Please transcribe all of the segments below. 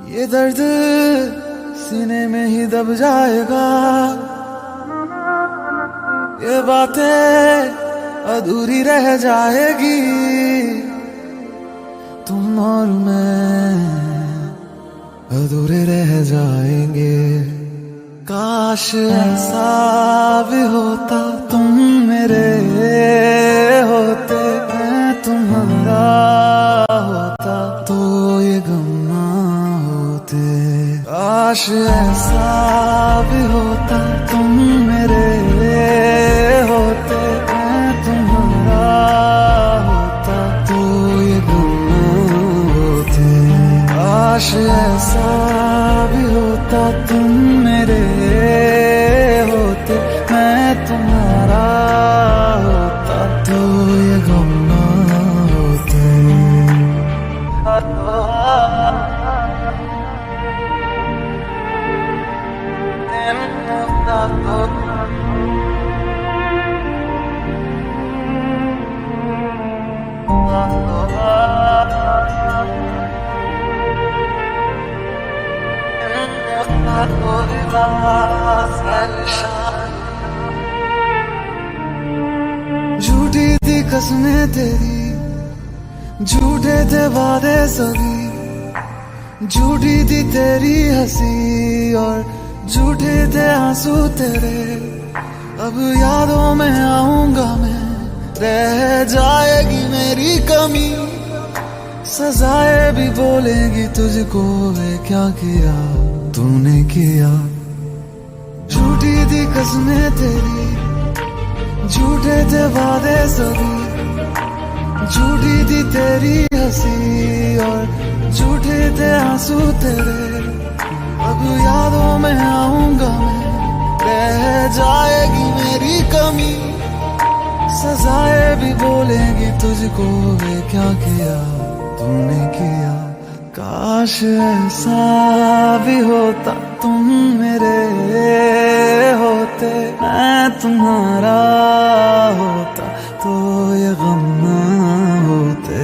ये दर्द सीने में ही दब जाएगा, ये बातें अधूरी रह जाएगी। तुम और मैं अधूरे रह जाएंगे। काश ऐसा भी होता, तुम मेरे होते, मैं तुम्हारा होता तो ये गम ना होते। काश ऐसा भी होता, तुम मेरे होते, मैं तुम्हारा होता तो ये गम ना होते। काश ऐसा भी होता, तुम मेरे होते, मैं तुम्हारा होता तो ये गम ना होते। झूठी थी कसमें तेरी, झूठे थे वादे सभी, झूठी थी तेरी हंसी और झूठे थे आंसू तेरे। अब यादों में आऊंगा मैं, रह जाएगी मेरी कमी, सजाएं भी बोलेगी तुझको, वे क्या किया तूने किया। झूठी थी कसमें तेरी, झूठे थे वादे सभी, झूठी थी तेरी हंसी और झूठे थे आंसू तेरे। अब यादों में आऊंगा मैं, रह जाएगी मेरी कमी, सजाएं भी बोलेगी तुझको, वे क्या किया तूने किया। काश ऐसा भी होता, तुम मेरे होते, मैं तुम्हारा होता तो ये गम ना होते।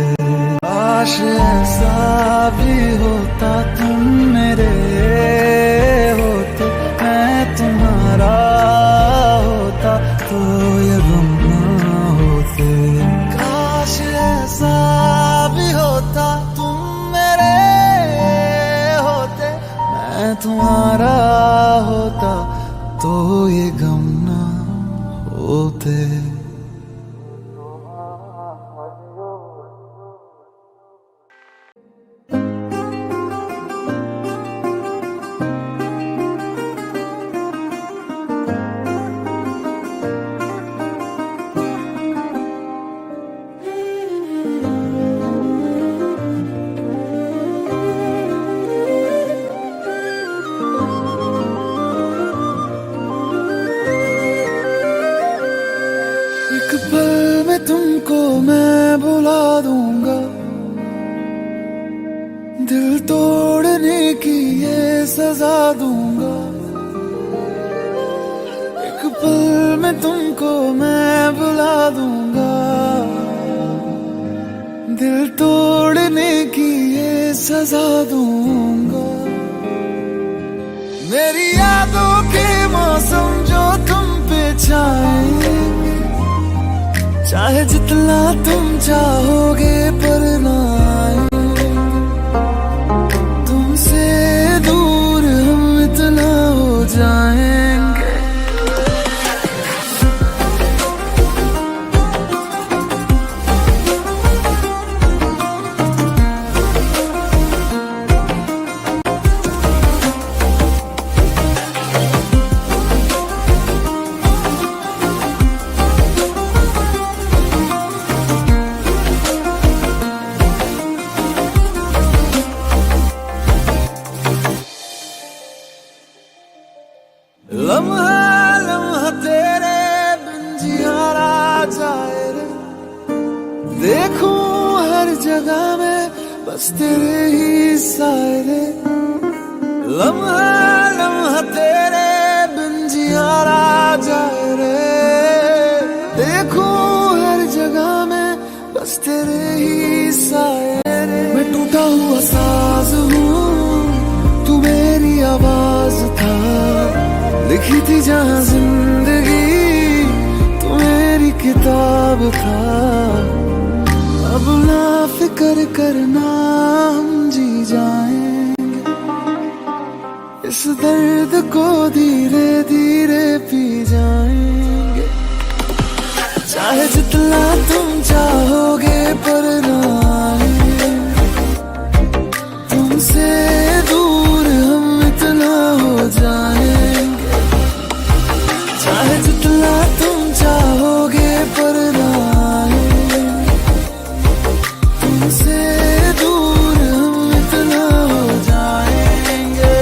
काश ऐसा भी होता, तुम मेरे होते, मैं तुम्हारा होता तो ये गम ना होते। काश ऐसा भी होता, तुम मेरे होते, मैं तुम्हारा होता तो ये गम ना होते। एक पल में तुमको मैं भुला दूंगा, दिल तोड़ने की ये सजा दूंगा। एक पल में तुमको मैं भुला दूंगा, दिल तोड़ने की ये सजा दूंगा। मेरी यादों के मौसम जो तुम पे छाएंगे, चाहे जितना तुम चाहोगे पर ना आएंगे। तुमसे दूर हम इतना हो जाएंगे। लम्हा लम्हा तेरे बिन जियारा जाए रे, देखूं हर जगह में बस तेरे ही साए रे। लम्हा लम्हा तेरे बिन जियारा जाए रे, देखूं हर जगह में बस तेरे ही साए रे। मैं टूटा हुआ साज हूँ, लिखी थी जहाँ जिंदगी तू मेरी किताब था। अब ना फिक्र करना हम जी जाएंगे, इस दर्द को धीरे धीरे पी जाएंगे। चाहे जितना तुम चाहोगे पर ना आएंगे, तुमसे दूर हम इतना हो जाएंगे। चाहे जितना तुम चाहोगे पर ना आएंगे, तुमसे दूर हम इतना हो जाएंगे।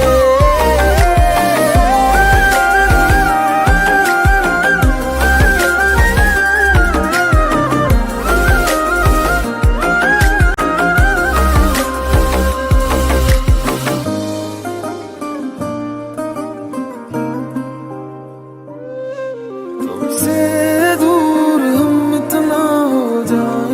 तुमसे दूर हम इतना हो जाएंगे।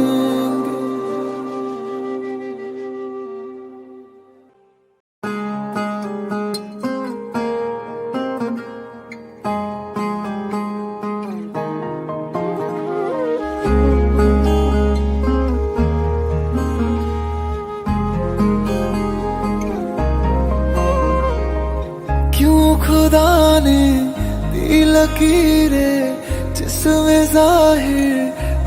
क्यों खुदा ने दी लकीरें जिसमें जाहिर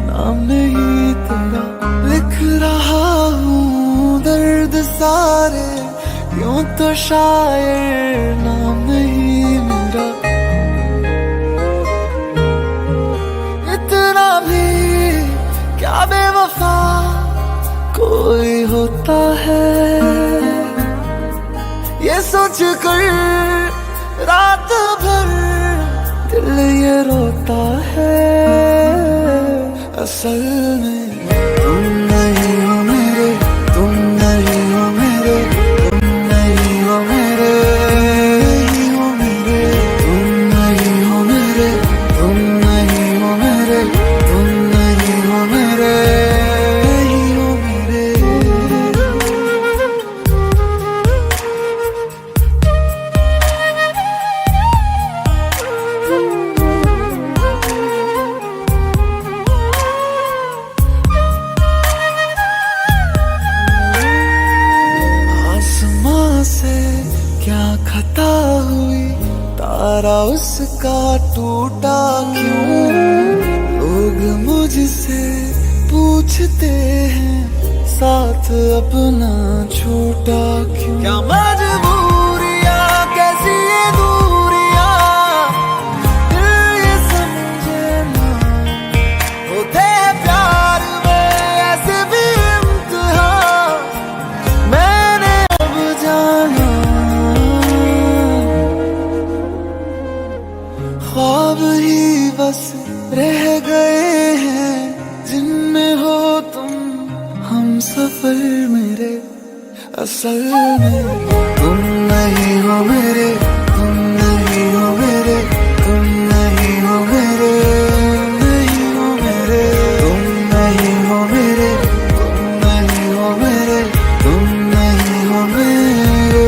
नाम नहीं तेरा, लिख रहा हूँ दर्द सारे यूं तो शायर नाम नहीं मेरा। इतना भी क्या बेवफा कोई होता है, ये सोच कर रात भर दिल ये रोता है। असल में तुम नहीं हो मेरे, तुम नहीं हो मेरे, तुम नहीं हो मेरे, नहीं हो मेरे। तुम नहीं हो मेरे, तुम नहीं हो मेरे, तुम नहीं हो मेरे, नहीं हो मेरे। आसमां से क्या खता हुई, तारा उसका टूटा क्यों। लोग मुझसे पूछते हैं साथ अपना छूटा क्यों। क्या मजबूरियां कैसी ये दूरियां, दिल ये समझे ना। होते हैं प्यार में ऐसे भी इम्तिहान, मैंने अब जाना। ख्वाब ही बस रह गए हैं जिनमें हो तुम हम सफर मेरे। असल में तुम नहीं हो मेरे, तुम नहीं हो मेरे, तुम नहीं हो मेरे, नहीं हो मेरे। तुम नहीं हो मेरे, तुम नहीं हो मेरे, तुम नहीं हो मेरे।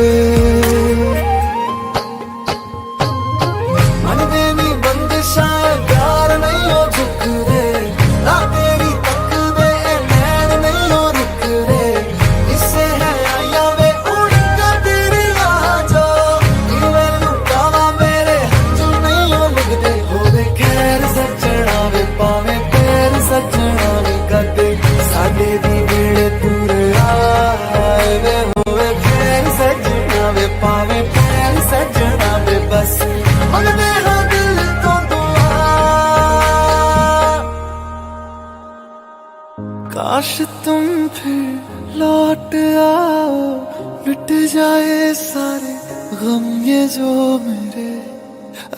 मन देनी बंदिशां प्यार नहीं हो झुक दे, ना तेरी तक दे नैन नहीं हो रुक दे। इससे है आया वे उड़ के तेरी आ जाओ, मैनू कावा मेरे जो नहीं हो लगदे। होवे खैर सजना वे पावे पैर सजना वे कदे, साडे दी वेड़े तुर आए वे। होवे खैर सजना वे पावे पैर सजना वे, बस मंगदे हाँ दिल तो दुआ। काश तुम फिर लौट आओ, मिट जाए सारे गम ये जो मेरे।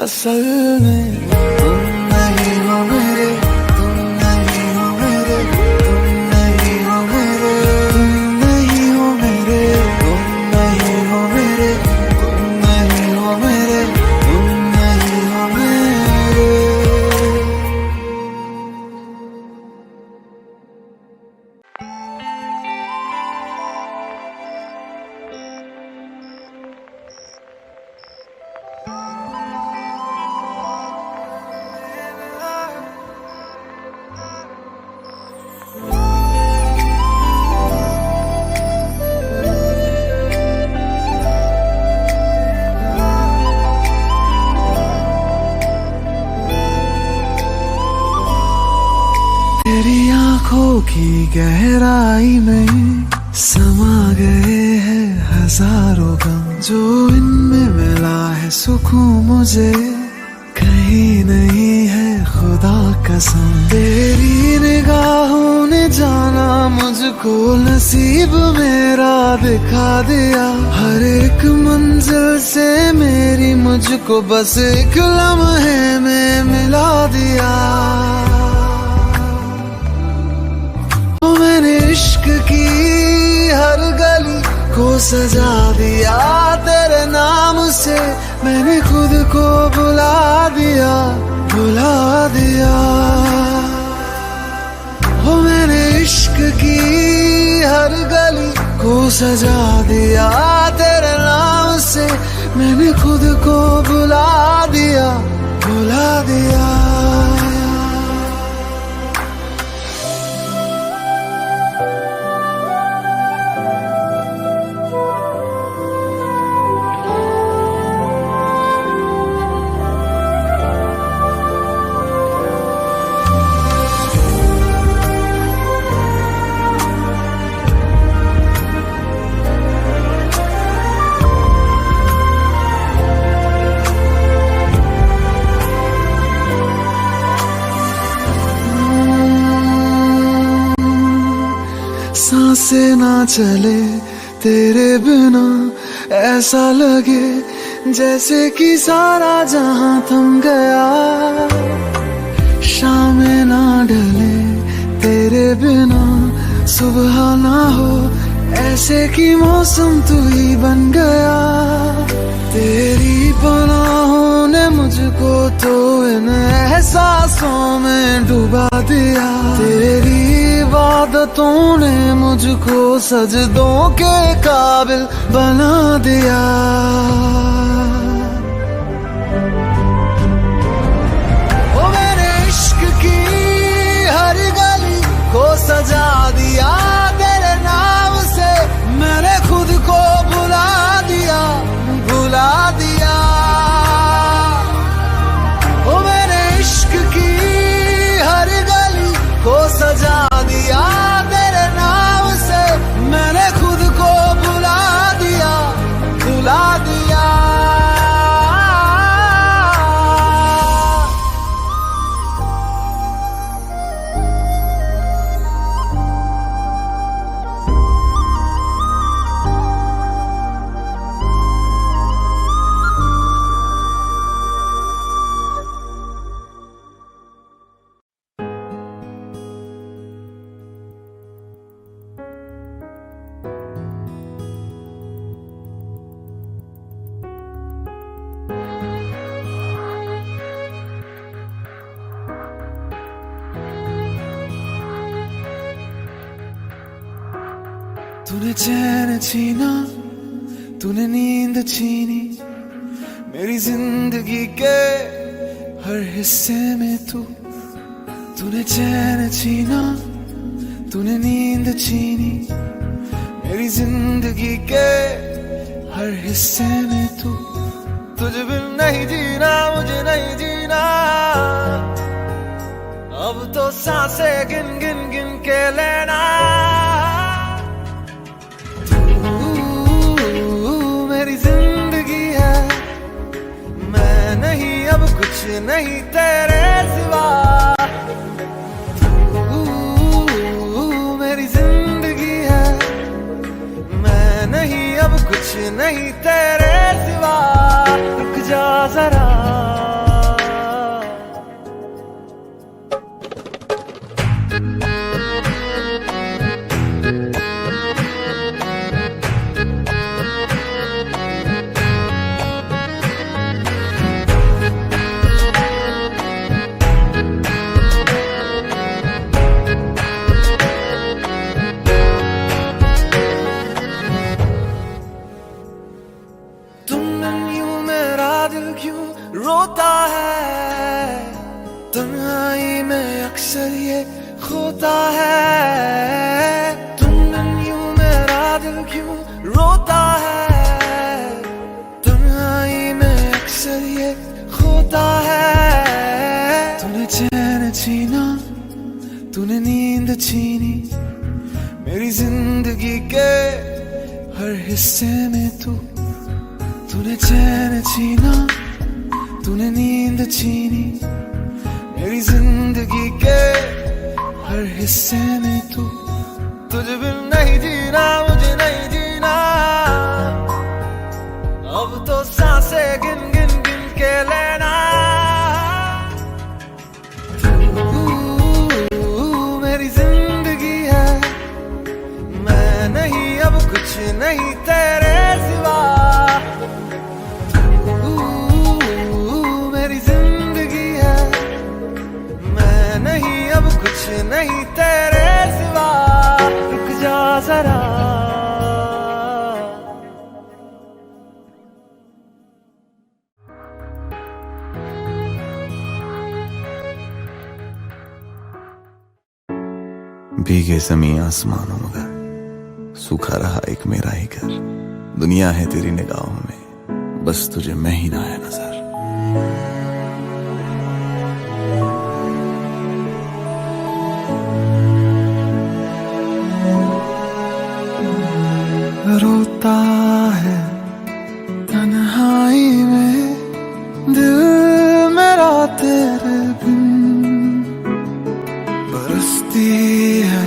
असल में तुम नहीं हो मेरे, तुम नहीं हो मेरे, तुम नहीं हो मेरे, तुम नहीं हो मेरे, तुम नहीं हो मेरे, तुम नहीं हो मेरे, तुम नहीं हो मेरे। की गहराई में समा गए हैं हजारों गम, जो इनमें मिला है सुकून मुझे कहीं नहीं है खुदा कसम। तेरी निगाहों ने जाना मुझको, नसीब मेरा दिखा दिया। हर एक मंजिल से मेरी मुझको बस एक लम्हे में मिला दिया। मैंने इश्क की हर गली को सजा दिया तेरे नाम से, मैंने खुद को बुला दिया, बुला दिया। ओ मैंने इश्क की हर गली को सजा दिया तेरे नाम से, मैंने खुद को बुला दिया, बुला दिया। सांसें ना चले तेरे बिना, ऐसा लगे जैसे कि सारा जहां थम गया। शाम ना ढले तेरे बिना, सुबह ना हो ऐसे कि मौसम तू ही बन गया। तेरी पनाहों ने मुझको तो इन एहसासों में डुबा दिया। तेरी इबादतों ने मुझको सजदों के काबिल बना दिया। ओ मेरे इश्क की हर गली को सजा दिया तेरे नाम से, मैंने खुद को बुला दिया, बुला दिया। ओ मेरे इश्क की हर गली को सजा दिया तेरे नाम से, मैंने खुद को बुला दिया, बुला दिया। तूने चैन छीना, तूने नींद छीनी, मेरी जिंदगी के हर हिस्से में तूने चैन छीना, तूने नींद छीनी, मेरी जिंदगी के हर हिस्से में तुझे बिन नहीं जीना, मुझे नहीं जीना। अब तो सांसें गिन गिन गिन के लेना। कुछ नहीं तेरे सिवा, तू मेरी जिंदगी है, मैं नहीं अब कुछ नहीं तेरे सिवा। रुक जा जरा, रोता है तन्हाई में अक्सर ये खोता है। तुम बिन यूं मेरा दिल क्यों रोता है, तन्हाई में अक्सर ये खोता है। तूने चैन छीना, तूने नींद छीनी मेरी जिंदगी के हर हिस्से में तूने चैन छीना, तूने नींद छीनी मेरी जिंदगी के हर हिस्से में तुझे बिन नहीं जीना, मुझे नहीं जीना। अब तो सांसें गिन गिन गिन के लेना। तू मेरी जिंदगी है, मैं नहीं अब कुछ नहीं तेरे सिवा। तू मेरी जिंदगी है, मैं नहीं अब कुछ नहीं तेरे सिवा। रुक जा जरा, भीगे ज़मीं आसमानों मगर सूखा रहा एक मेरा ही घर। दुनिया है तेरी निगाहों में, बस तुझे मैं ही ना है नजर। रोता है तन्हाई में दिल मेरा तेरे बिन, बरसती है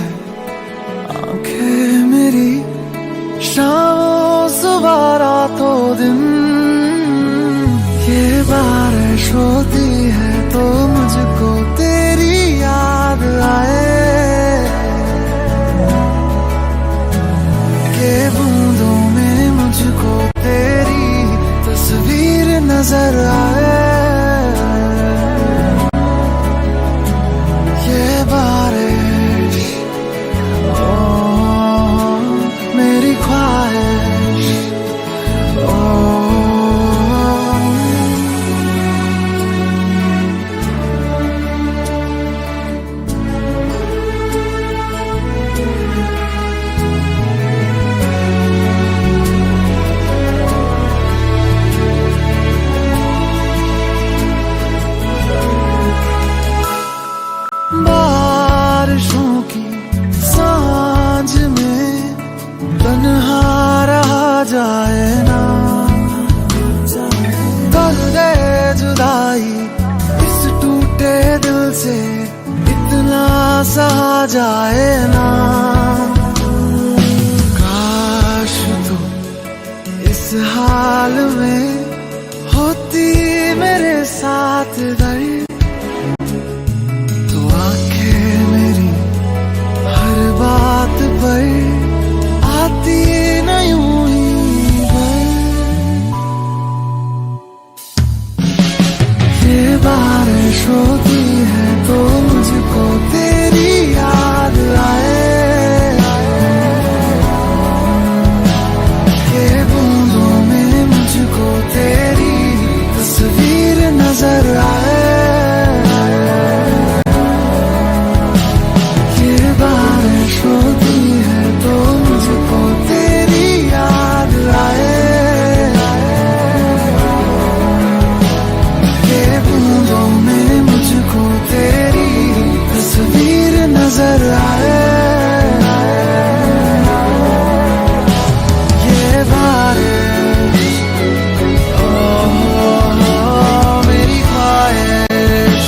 आंखें मेरी शामों सुबह रातों दिन। ये बारिश होती है तो मुझको तेरी याद आए, के बूंदों में मुझको तेरी तस्वीर नजर आए। ये बारिश ओ मेरी ख्वाहिश ओ बारिशों की सांझ में तन्हा रहा जाए ना, दर्द जुदाई इस टूटे दिल से इतना सहा जाए ना। काश तो इस हाल में होती मेरे साथ दर्द, बात पर आती न यूं ही ये बारिश होती है तो मुझको तेरी याद आए, ये बूंदों में मुझको तेरी तस्वीर नजर आए। होती है तो मुझको तेरी याद आए, ये बूंदों में मुझको तेरी तस्वीर नजर आए। ये बारिश ओ मेरी ख्वाहिश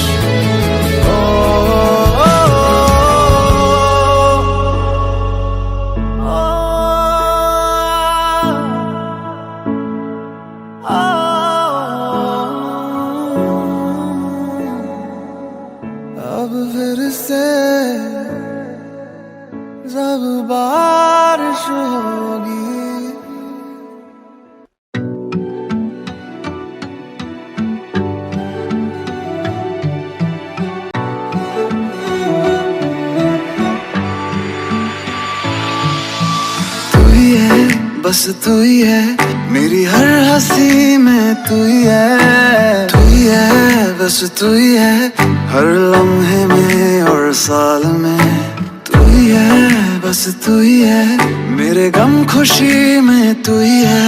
ओ अब फिर से जब बारिश होगी तू ही है, बस तू ही है मेरी हर हंसी में, तू ही है, तू ही है, बस तू ही है हर लम्हे में और साल में। तू ही है, बस तू ही है मेरे गम खुशी में, तू ही है,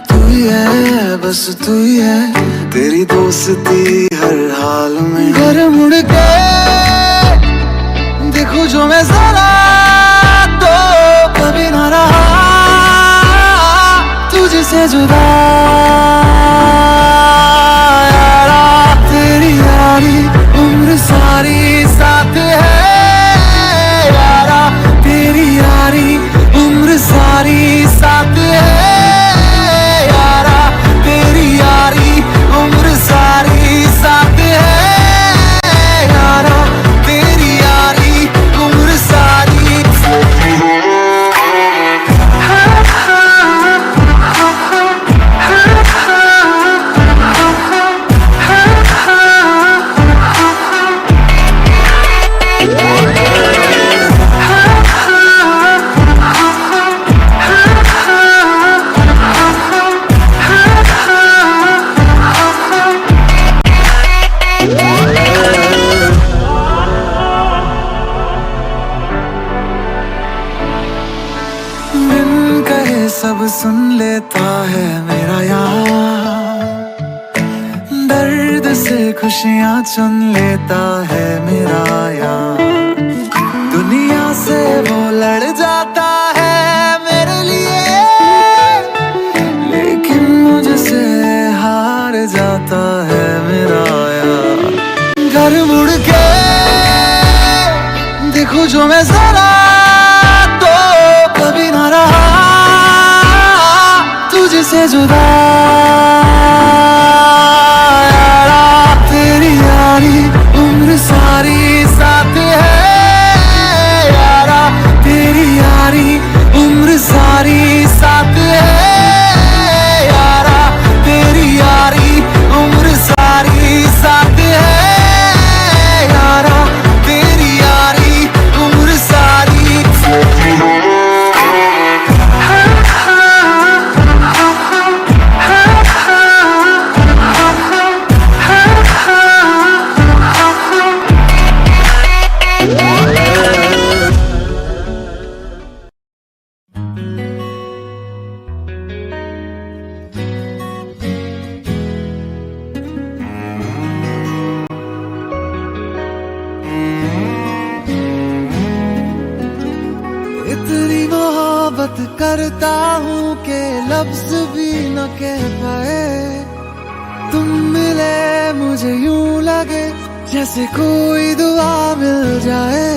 तू ही है, बस तू ही है तेरी दोस्ती हर हाल में। घर मुड़ के देखूं जो मैं जरा तो कभी ना रहा तुझसे जुदा यारा, तेरी यारी उम्र सारी साथ है यारा, तेरी यारी उम्र सारी साथ है यारा, तेरी यारी उम्र सारी साथ है यारा, तेरी यारी उम्र सारी साथ है। बिन कहे सब सुन लेता है मेरा यार, दर्द से खुशियाँ चुन लेता है मेरा यार, दुनिया से वो लड़ जाता है मेरे लिए, लेकिन मुझसे हार जाता है मेरा यार। घर मुड़ के देखूं जो मैं जरा तो कभी ना रहा तुझसे जुदा यारा, तेरी यारी उम्र सारी साथ है यारा, तेरी यारी उम्र सारी साथ है यारा, तेरी यारी उम्र सारी साथ है यारा, तेरी यारी उम्र सारी साथ है। इतनी मोहब्बत करता हूँ कि लफ्ज भी न कह पाए, तुम मिले मुझे यूं लगे जैसे कोई दुआ मिल जाए,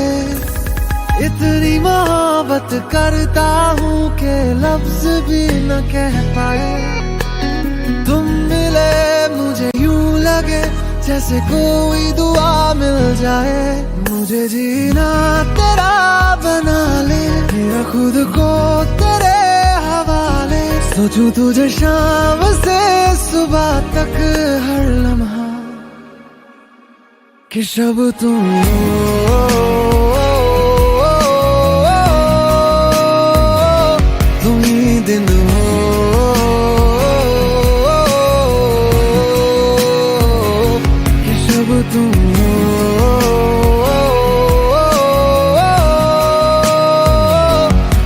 इतनी मोहब्बत करता हूँ कि लफ्ज भी न कह पाए, तुम मिले मुझे यूं लगे जैसे कोई दुआ मिल जाए, मुझे जीना तेरा बना ले, मेरा खुद को तेरे हवाले, सोचूं तुझे शाम से सुबह तक हर लम्हा कि शब तुम तुम ही दिन हो, कि शब तुम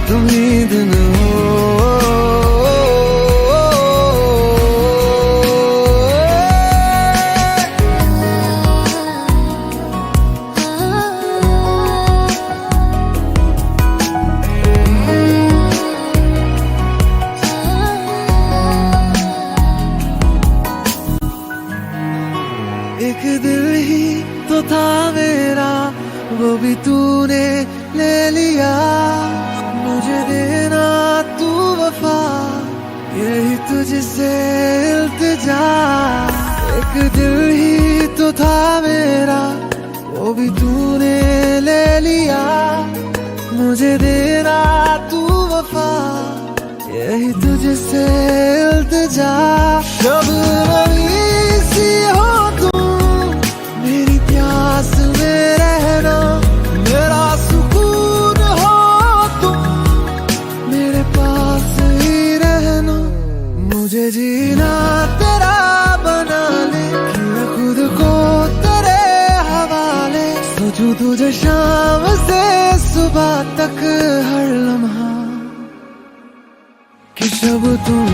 तुम ही दिन हो। एक दिल ही तो था मेरा, वो भी तूने ले लिया, मुझे देना तू वफा, यही तुझसे इल्तिजा। एक दिल ही तो था मेरा, वो भी तूने ले लिया, मुझे देना तू वफा, यही तुझसे इल्तिजा। शबनमी सी हो तुम, मेरी प्यास में रहना, मेरा सुकून हो तुम, मेरे पास ही रहना, मुझे जीना तेरा बना ले, मैं खुद को तेरे हवाले, सोचूं तुझे शाम से सुबह तक हर लम्हा कि शब तुम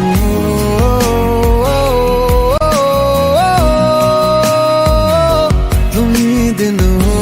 तुम ही दिन हो।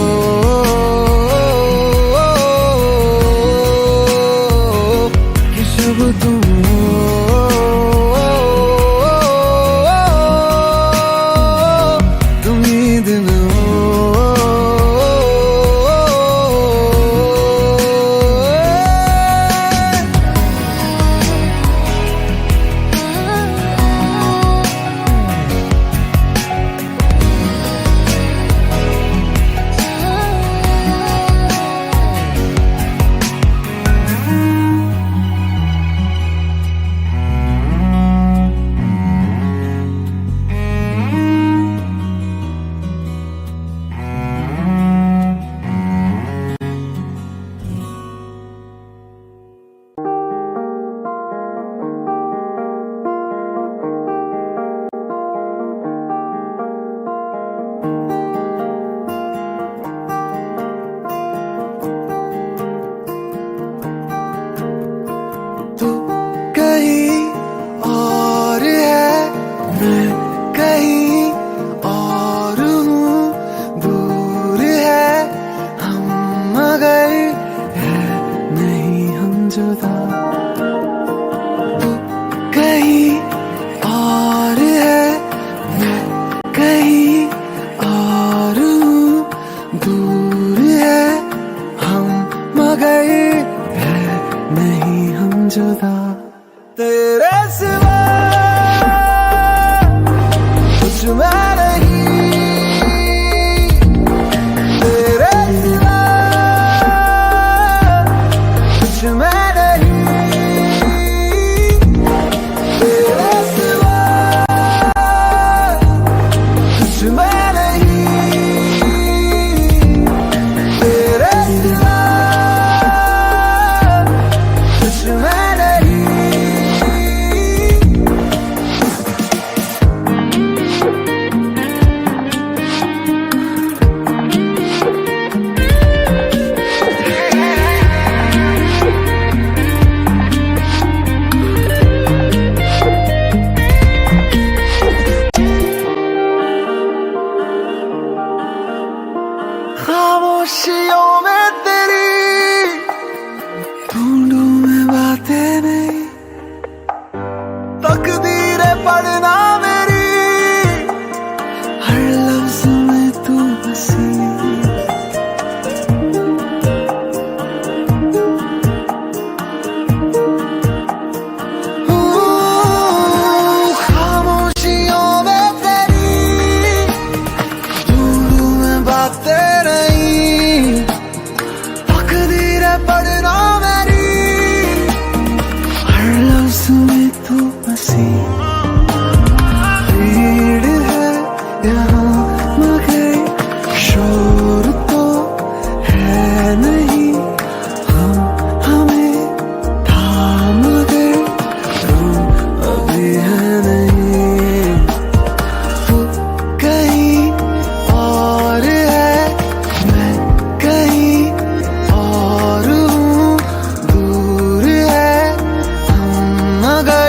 तेरे सिवा कुछ मैं नहीं, तेरे सिवा कुछ मैं नहीं, तेरे सिवा कुछ मैं नहीं, तेरे सिवा कुछ मैं नहीं। खामोशियों में तेरी ढूंढूं मैं बातें नहीं, तकदीरें पढ़ना मेरी हर लफ्ज में तू बसी। खामोशियों में तेरी ढूंढूं मैं बातें नहीं, तकदीरें पढ़ना मेरी हर लफ्ज में तू बसी। भीड़ है यहाँ मगर शोर तो है नहीं, हम हमें थाम गए, तुम अभी है नहीं। तू कहीं और है, मैं कहीं और हूँ, दूर है हम मगर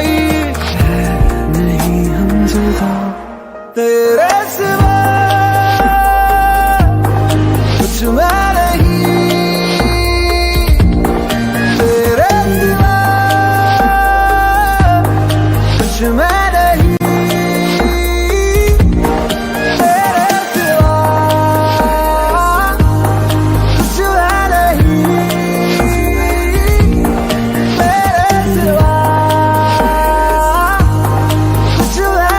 है नहीं हम जुदा। तेरे सिवा कुछ मैं नहीं, तेरे सिवा कुछ मैं नहीं, तेरे सिवा कुछ मैं नहीं, तेरे सिवा कुछ मैं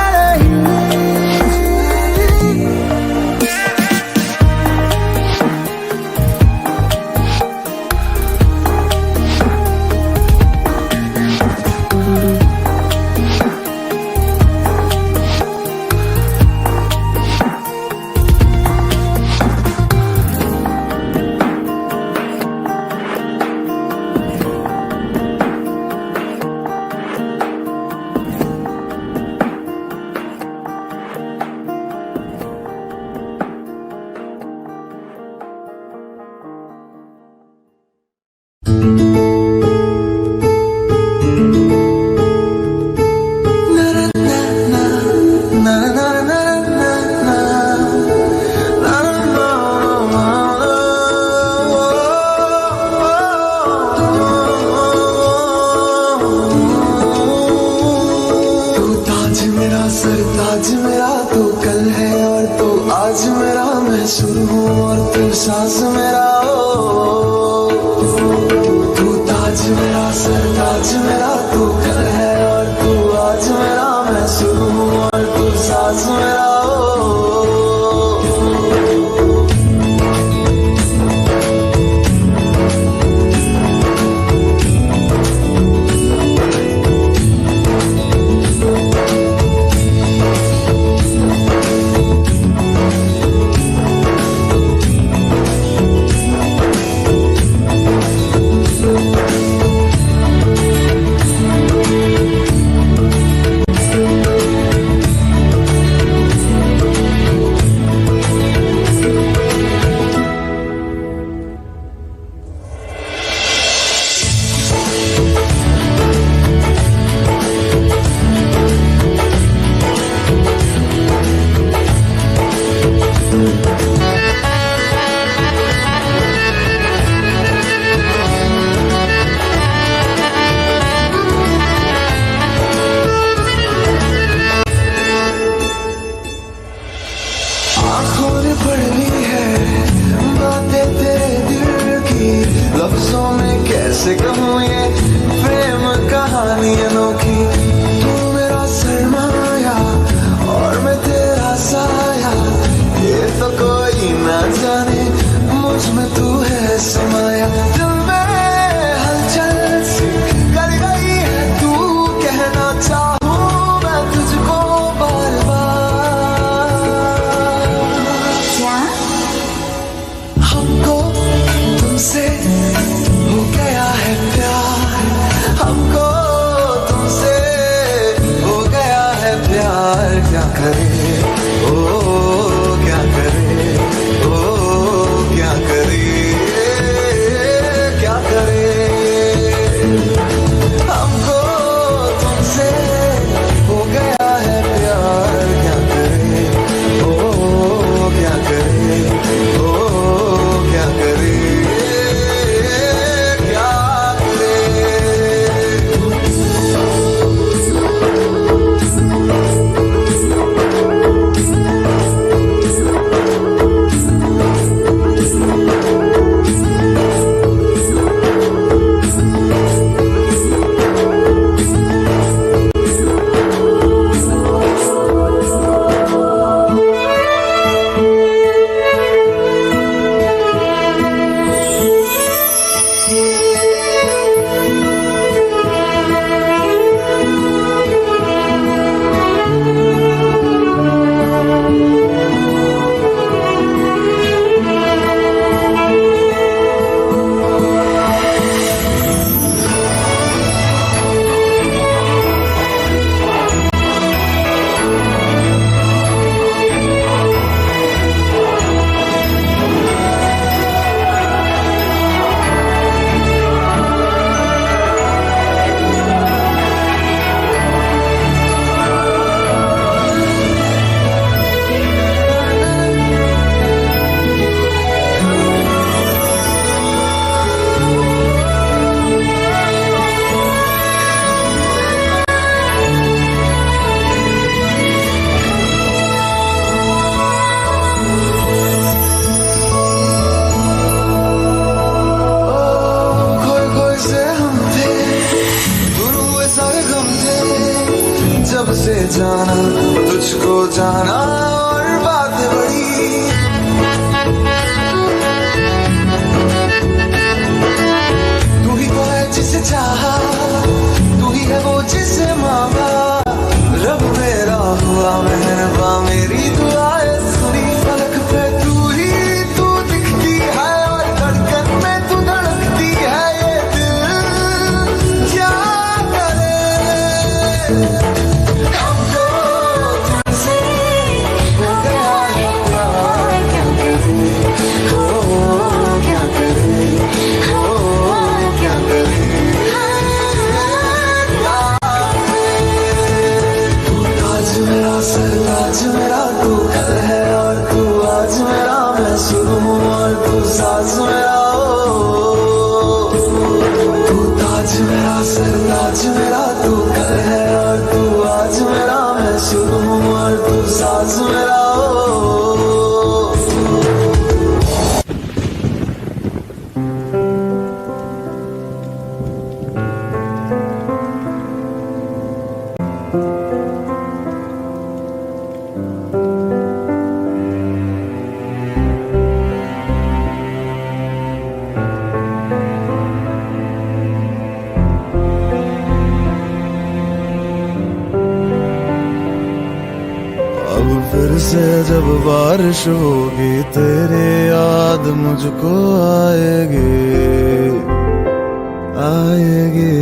सरताज मेरा, तू कल है और तू आज मेरा, मैं शुरू हूँ और तू सांस मेरा। तू ताज मेरा सरताज मेरा, तू कल है और तू आज मेरा, मैं शुरू हूँ और तू सांस मेरा। करे, ओ क्या करे, ओ क्या करे, क्या करे। हमको तुमसे हो गया है प्यार, क्या करे, ओ क्या करे, ओ क्या करे, क्या करे। जब से जाना तुझको जाना और बात बड़ी, तू ही तो है जिसे चाहा, तू ही है वो जिसे मांगा। रब मेरा हुआ मेहरबान, मेरी दुआएं सुनी, पलक पे तू ही तू दिखती है और धड़कन में तू धड़कती है। ये दिल क्या करे, आज मेरा तू कल है और तू आज मेरा, मैं शुरू हूँ और तू साज मेरा। तू ताज मेरा सरताज मेरा, तू कल है और तू आज मेरा, मैं शुरू हूँ और तू साज मेरा। अब फिर से जब बारिश होगी तेरी याद मुझको आएगी, आएगी।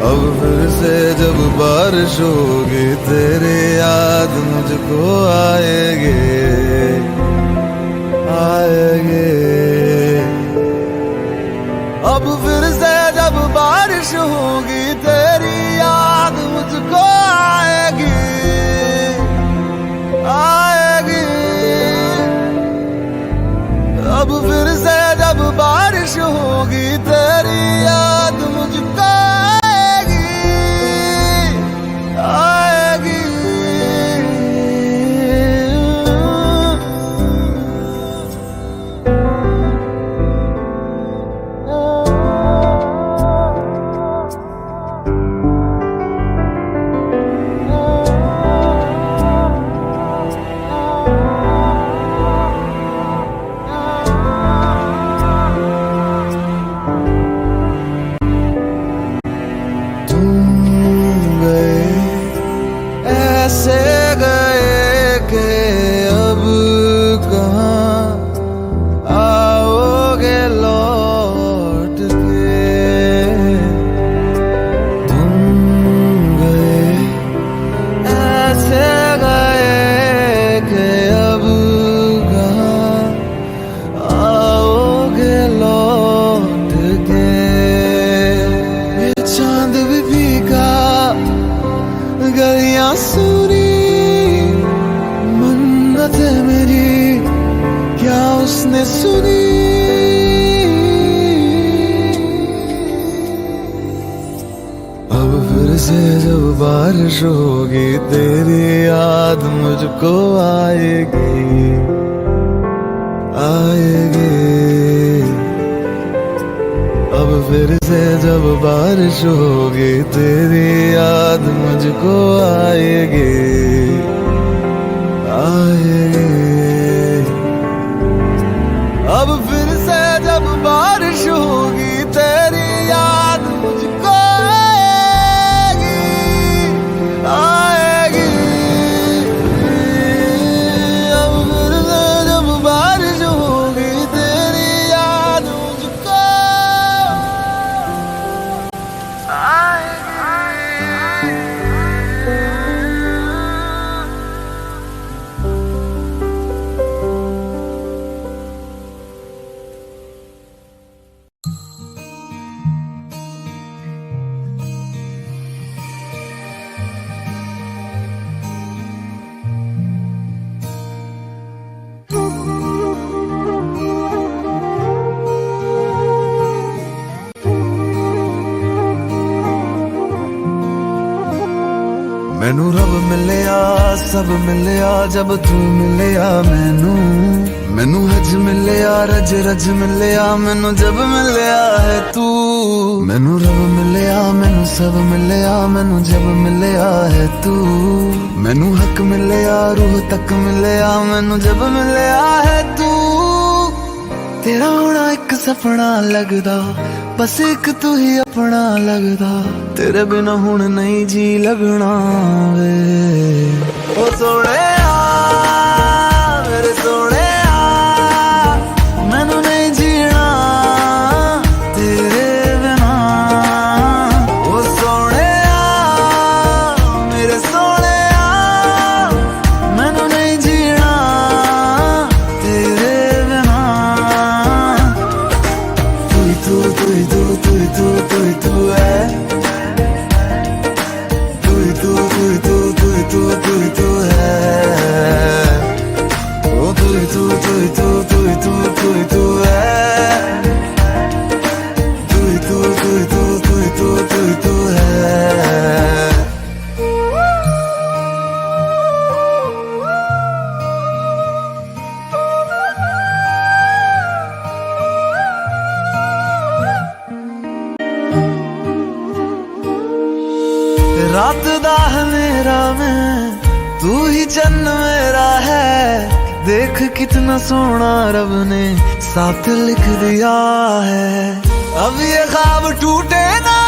अब फिर से जब बारिश होगी तेरी याद मुझको आएगी, आएगी। अब फिर से जब बारिश होगी तेरी याद मुझको आएगी, आएगी। अब फिर से जब बारिश होगी तेरी याद मुझको आएगी, आएगी। अब फिर से जब बारिश होगी तेरी याद मुझको आएगी आएगी। अब फिर से जब बारिश होगी तेरी याद मुझको आएगी आएगी। अब फिर से जब बारिश होगी तेरी याद मुझको आएगी आएगी। अब फिर से जब बारिश होगी तेरी याद मुझको आएगी। मैनू रब मिलिया सब मिलिया जब तू मिलिया मैनू हज मिलिया रज रज मिलिया मैनू जब मिलिया है तू। मैनू रब मिलिया मैनू सब मिलिया मैनू जब मिलिया है तू। मैनू हक मिलिया रूह तक मिलिया मैनू जब मिलिया है तू। तेरा होना एक सपना लगदा बस एक तू ही अपना लगदा। तेरे बिना हुण नहीं जी लगना वे ओ सोहणिया मेरे सोहणिया। मैनू नहीं जीना तेरे बिना ओ सोहणिया मेरे सोहणिया। मैनू नहीं जीना तेरे बिना। तू तू तू तू तू तू तू है तू तू तू तू तू तू तू है ओ तू तू तू तू तू तू तू है तू तू तू तू तू तू है। रात दा मेरा मैं तू ही चन्न मेरा है। देख कितना सोना रब ने साथ लिख दिया है। अब ये ख्वाब टूटे ना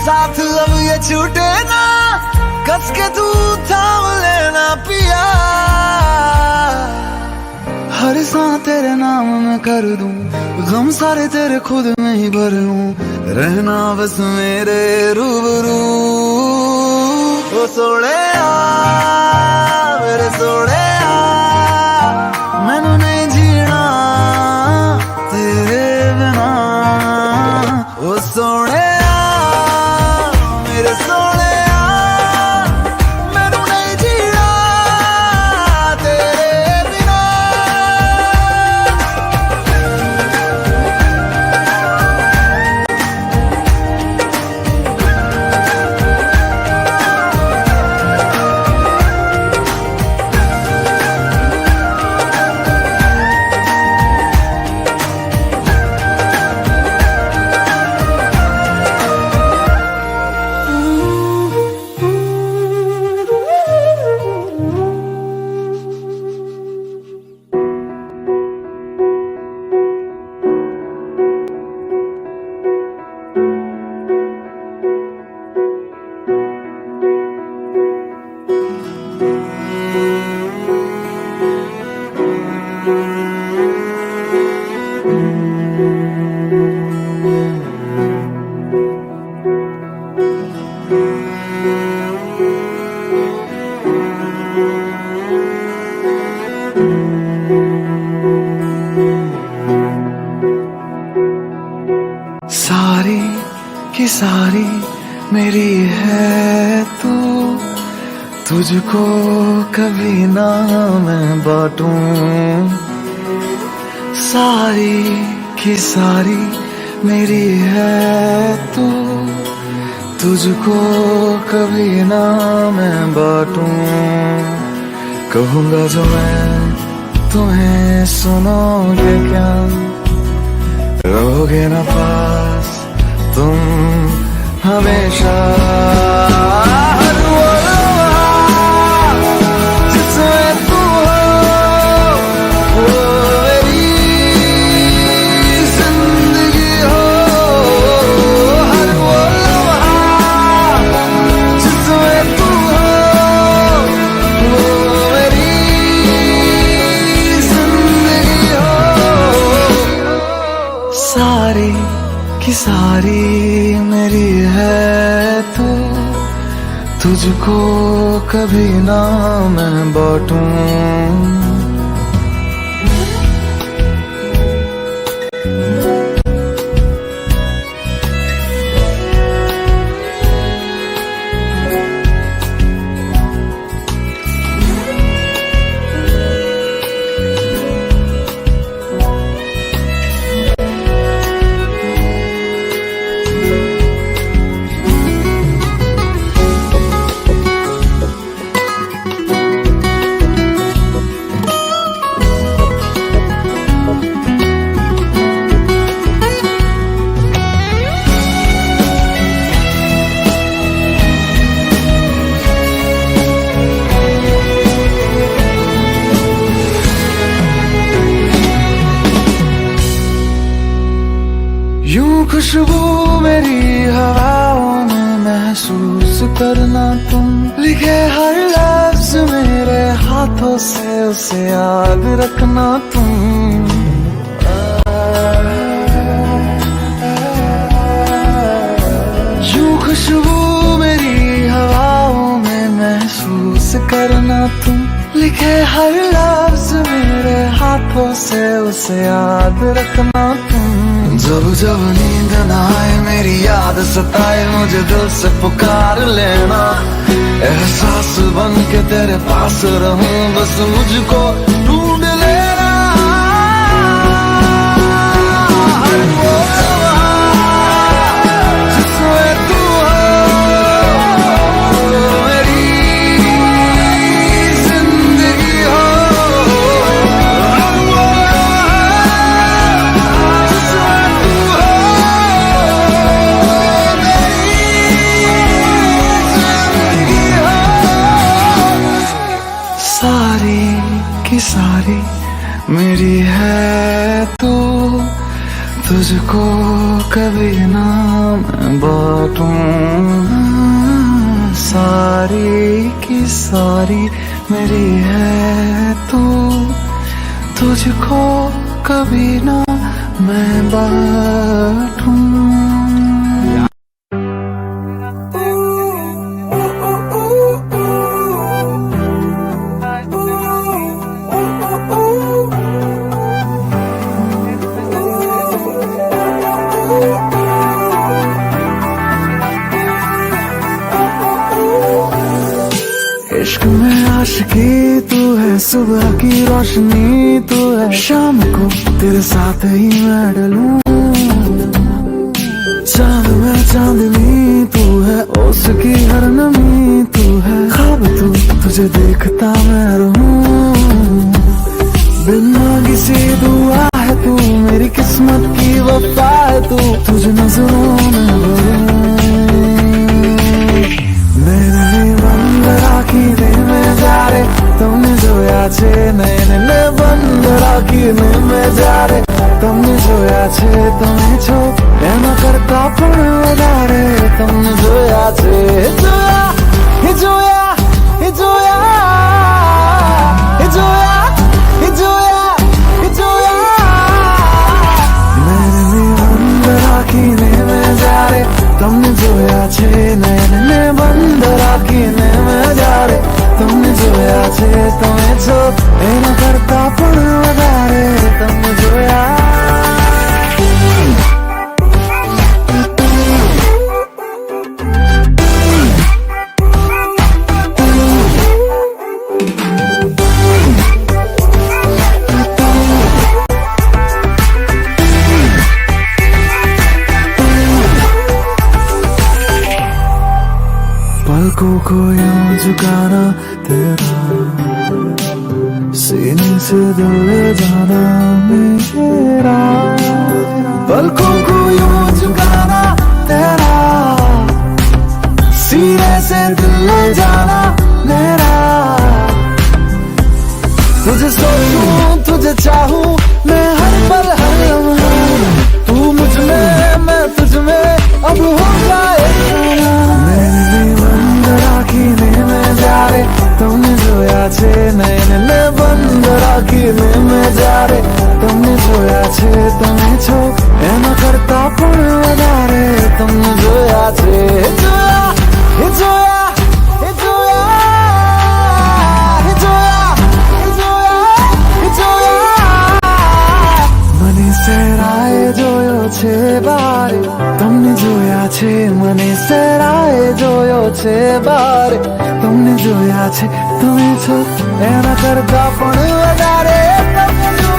साथ अब ये छूटे ना। कस के तू थाम लेना पिया। हर सांस तेरे नाम में कर दूं गम सारे तेरे खुद में ही भर लूं। रहना बस मेरे रूबरू ओ सोहणिया मेरे सोहणिया। मैनू नहीं जीना तेरे बिना ओ सोहणिया मेरे सोहणिया। मैनू नहीं जीना तेरे बिना। सारी की सारी मेरी है तू। तुझको कभी ना मैं बांटूं। सारी की सारी मेरी है तू। तुझको कभी ना मैं बांटूं, कहूँगा जो मैं तुम्हें सुनोगे क्या, रहोगे ना पास तुम हमेशा। हर वो लम्हा जिसमें तू हो, वो मेरी जिंदगी हो। हर वो लम्हा जिसमें तू हो, वो मेरी जिंदगी हो। सारी की सारी मेरी है तू, तुझको कभी ना मैं बांटूं। यूं खुशबू मेरी हवाओं में महसूस करना तुम, लिखे हर लफ्ज मेरे हाथों से उसे याद रखना तुम। यूं खुशबू मेरी हवाओं में महसूस करना तुम, लिखे हर लफ्ज मेरे हाथों से उसे याद रखना तुम। जब जब नींद न आए मेरी याद सताए, मुझे दिल से पुकार लेना, एहसास बन के तेरे पास रहूं, बस मुझको ढूंढ लेना। हर वो लम्हा जिसमें तू हो, मेरी जिंदगी हो। हर वो सारी की सारी मेरी है तू, तुझको कभी ना मैं बांटूं। सारी की सारी मेरी है तू, तुझको कभी ना मैं बांटूं। इश्क में आशिकी तू है, सुबह की रोशनी तू है, शाम को तेरे साथ ही मैं डलूं। चांद में चांदनी तू है, उसकी हर नमी तू है, ख्वाब तू तुझे देखता मैं रहूं। बिन मांगी सी दुआ है तू, मेरी किस्मत की वफा है तू, तुझे नजरों में भरूं। તમને જોયા છે નયનને બંધ રાખીને મેં જ્યારે તમને જોયા છે, તમે છો એના કરતા પણ વધારે તમને જોયા છે। જોયા એ જોયા એ જોયા એ જોયા એ જોયા એ જોયા નયનને બંધ રાખીને મેં જ્યારે તમને જોયા છે, નયનને બંધ રાખીને મેં જ્યારે તમને જોયા છે, તમે છો એના કરતા પણ વધારે તમને જોયા। पलकों को यूं झुकाना तेरा, सीने से दिल ले जाना मेरा। पलकों को यूं झुकाना तेरा, सीने से दिल ले जाना मेरा। तुझे सोचूं तुझे चाहूं मैं हर पल हर लम्हा, तू मुझ में मैं तुझ में अब हो जाए। मैंने बंद राखीने में जा रे तुमने जोया छे, नैने बंद राखीने में जा रे तुमने जोया छे। તમે છો એના કરતા પણ વધારે તમને જોયા છે। જોયા એ જોયા એ જોયા એ જોયા એ જોયા એ જોયા। મને સેરાએ જોયો છે બારે તમને જોયા છે, મને સેરાએ જોયો છે બારે તમને જોયા છે। તમે છો એના કરતા પણ વધારે તમને જોયા।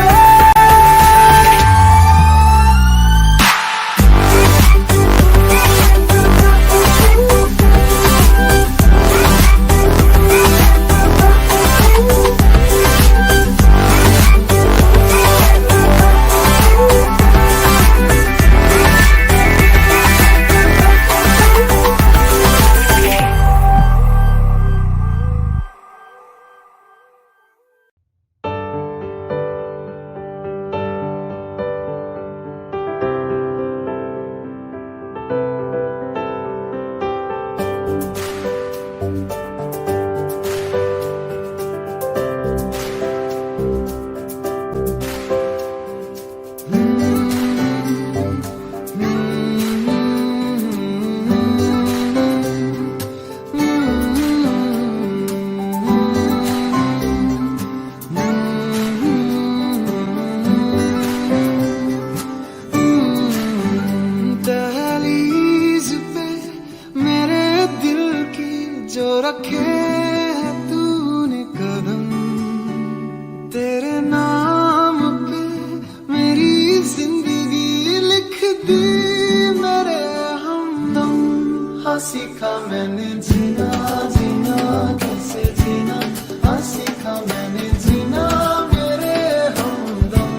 सीखा मैंने जीना जीना कैसे जीना, हाँ सीखा मैंने जीना मेरे हमदम।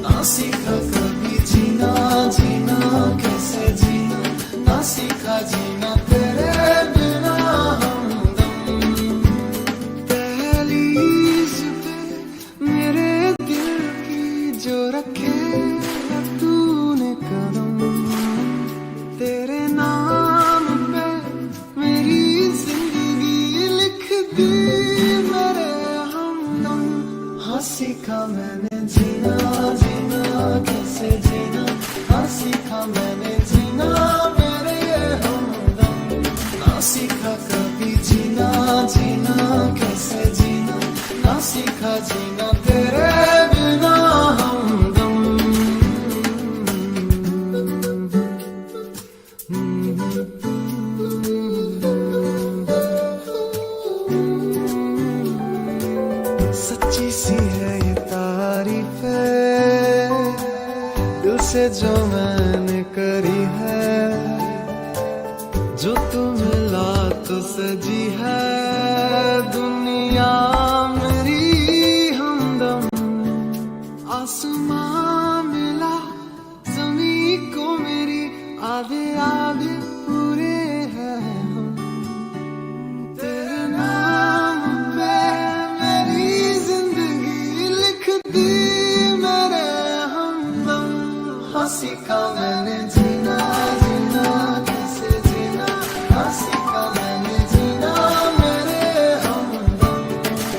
ना सीखा कभी जीना जीना कैसे जीना, ना सीखा जीना तेरे बिना हमदम। दहलीज पे मेरे दिल की जो रखे तूने कदम, तेरे नाम मेरी जिंदगी लिख दी मेरे हमदम। हाँ सीखा मैंने जीना जीना कैसे जीना, हाँ सीखा मैंने जीना मेरे हमदम। ना सीखा कभी जीना जीना कैसे जीना, ना सीखा जीना तेरे बिना हमदम। सच्ची सी है ये तारीफ है दिल से जो मैंने करी है, जो तू मिला तो सजी है दुनिया मेरी हमदम। आसमां मिला ज़मीं को मेरी, आधे आधे पूरे हैं हम। तेरे नाम पे मेरी जिंदगी लिख दी मेरे हमदम। हाँ सीखा मैंने जीना जीना कैसे जीना, हाँ सीखा मैंने जीना मेरे हमदम।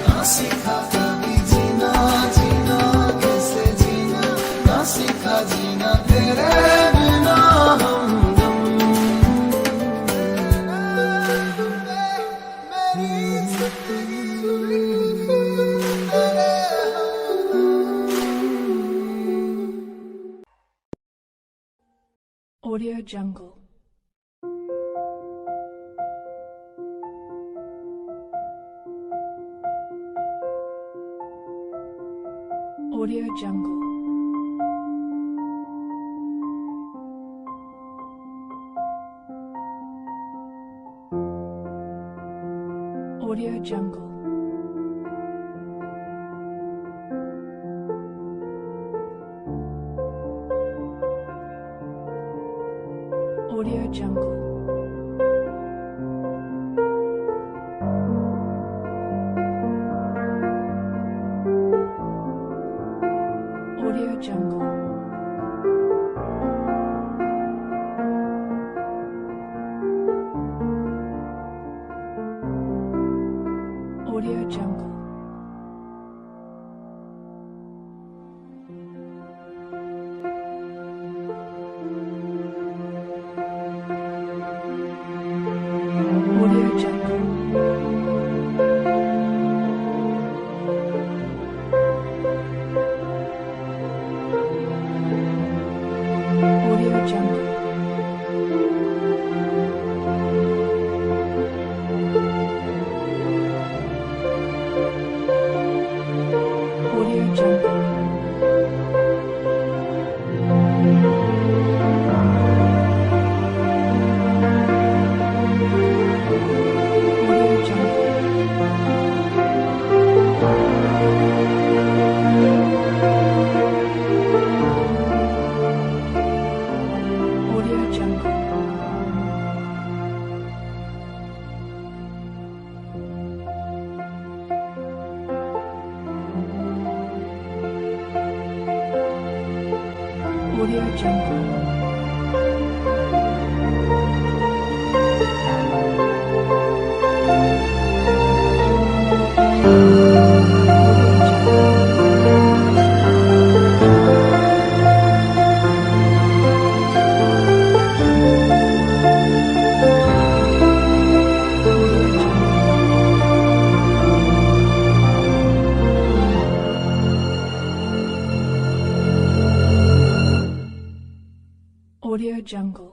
ना सीखा कभी जीना जीना कैसे जीना, ना सीखा जीना तेरे बिना हमदम। मेरी जिंदगी तेरे Audio Jungle. Audio Jungle. Audio Jungle. Audio Jungle. Audio Jungle. Audio Jungle. Audio Jungle. Audio Jungle. Audio Jungle. Audio Jungle. Audio Jungle. Audio Jungle. Audio Jungle.